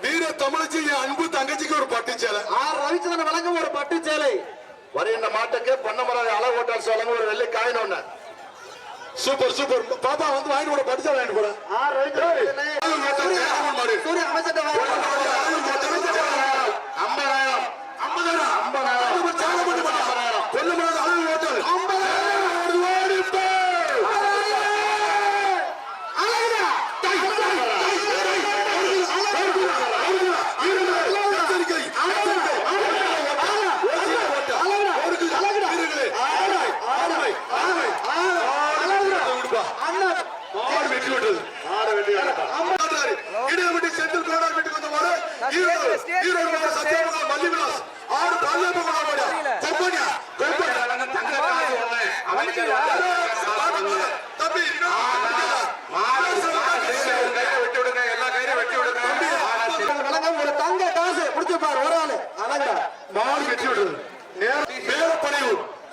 வீர தமிழச்சி அன்பு தங்கச்சிக்கு ஒரு பட்டு சேலை. ரவிச்சந்திரன் வழங்கும் ஒரு பட்டு சேலை. வருகின்ற மாட்டுக்கு பொன்னமராஜ் அளவு ஓட்டால் வழங்கும் ஒரு வெள்ளை காயின் ஒண்ணு. Super super. பாப்பா வந்து வாங்கிட்டு போட பட்டு சேலை வாங்கிட்டு போட.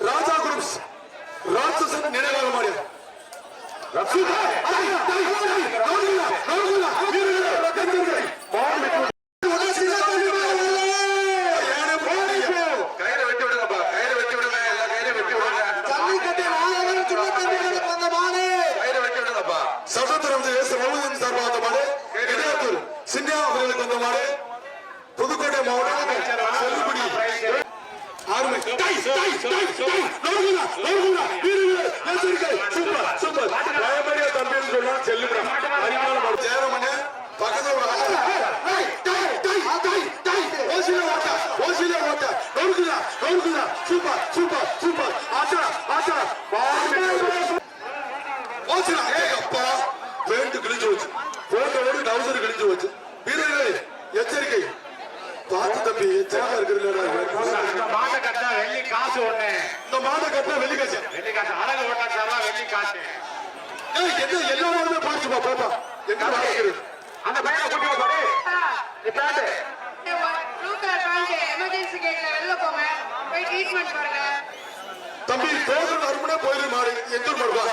ராஜா குரூப்ஸ் ராட்சசன் நினைவாக மாறிய புதுக்கோட்டை மாவட்டம் செல்லுக்குடி ஆறுமை வீரர்களே எச்சரிக்கை பார்த்து தம்பி எச்சரிக்கை இருக்கிற மாட்டை கட்டினா வெள்ளி காசு ஒண்ணு. இந்த மாட்டை கட்டினா வெள்ளி காசு அழகு ஓட்டாச்சாரா வெள்ளி காசு. எல்லாருமே பாத்துப்பா பாப்பா எங்க அந்த பையனை கூட்டி போடு. எமர்ஜென்சி கேட்ல வெளில போங்க, போய் ட்ரீட்மெண்ட் பாருங்க. தம்பி தேர்தல் அருமனை போயிரு மாறி எந்த மாடுவா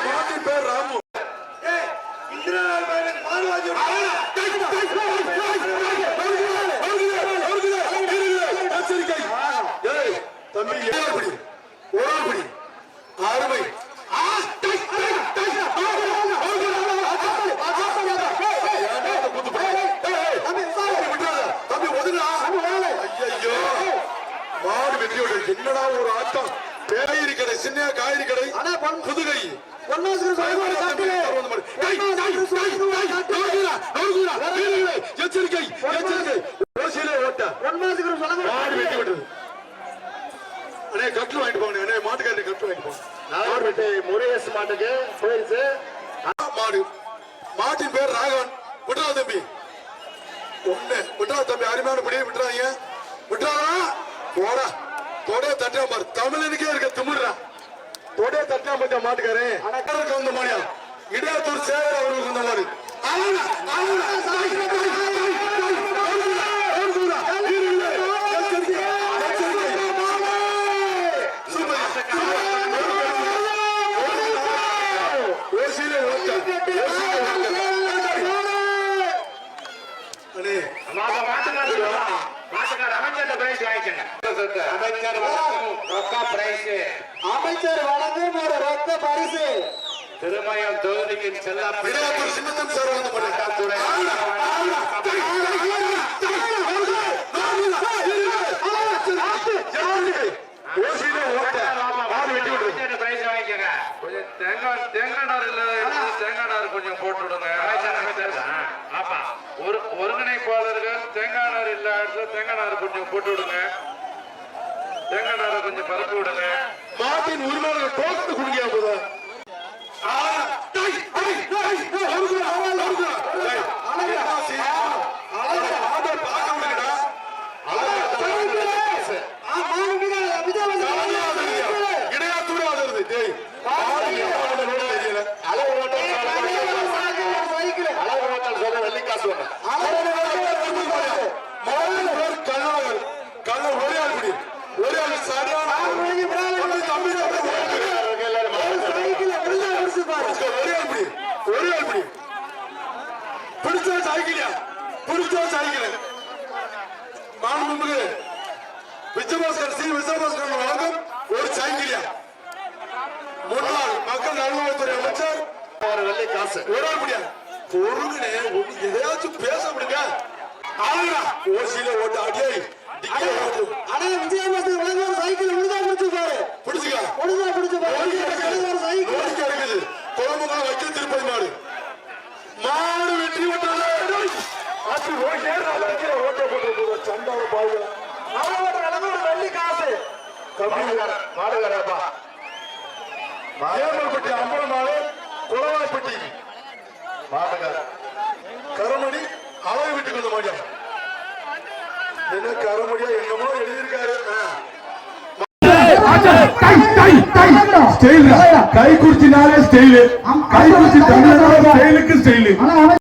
மாட்டின் பேர் ராமு. தம்பி ஓராபடி அருமை தம்பி ஒதுங்கா. ஐயோ மாடு வெற்றியோடு என்னடா ஒரு ஆட்டம். காய்கறி கடை சின்ன காய்கறி கடை புதுகை எச்சரிக்கை எச்சரிக்கை வெட்டி விட்டது. அண்ணே கட்டு வாங்கிட்டு போங்க. அண்ணே மாட்டுக்காரி கட்டு வாங்கிட்டு போங்க. முருகேஷ் மாட்டுக்கு போயிருச்சு. மாடு மாட்டின் பேர் ராகவன். விட்டுறா தம்பி ஒண்ணு விட்டுறா தம்பி அருமையான படி விட்டுறாங்க. விட்டுறாரா போடா தொடைய தட்டா பாரு. தமிழனுக்கே இருக்க திமுறா தொடைய தட்டா பத்தியா மாட்டுக்காரு வந்த மாதிரியா இடையாத்தூர் சேகர் அவர்களுக்கு இந்த மாதிரி அமைச்சர் வழங்கும் ஒரு ரொக்க பரிசு. திருமயம் தொகுதிக்கு செல்ல சின்னத்தம் சார் வந்து தேங்காய் கொஞ்சம் போட்டு விடுங்க. ஒருங்கிணைப்பாளர்கள் தேங்காய் நார் இல்ல இடத்துல தேங்காய் நார் கொஞ்சம் போட்டு விடுங்க. தேங்காய் நாரை கொஞ்சம் பரப்பி விடுங்க. மாட்டின் உரிமையாளர்கள் டோக்கன் குடிக்க போதும். சரியான பிடிச்சா சாய்க்கலையா பிடிச்சா சாய்க்கிறேன் மாண்புமிகு விஜயபாஸ்கர் சி விஜயபாஸ்கர் வழங்கும் ஒரு சாய்க்கிரியா முன்னாள் மக்கள் நல்வாழ்வுத்துறை அமைச்சர் வெள்ளை காசு ஒரு முடியாது பொருங்கனே எதையாச்சும் பேச முடியுங்க ஆளுடா ஓசியில ஓட்டு அடியை டிக்கெட் ஓட்டு அடே விஜயபாஸ்கர் வழங்க ஒரு சைக்கிள் உழுதா பிடிச்சு பாரு பிடிச்சுக்க உழுதா பிடிச்சு பாரு ஒரு சைக்கிள் லோடி கிடைக்குது குழம்புகளை வைக்க திருப்பதி மாடு மாடு வெற்றி விட்டாலே அது ஓட்டை போட்டு சண்டால பாருங்க மாவட்ட வழங்க ஒரு வெள்ளி காசு மாடுகாரப்பா ஏமல்பட்டி அம்பலம் மாடு குளவாய்ப்பட்டி மாடுகார கரமணி அழகு வீட்டுக்கு வந்த மாடியா என்ன கரமணியா என்னமோ எழுதியிருக்காரு கை குறிச்சினாலே ஸ்டைலு கை குறிச்சி தமிழ் ஸ்டைலுக்கு ஸ்டைலு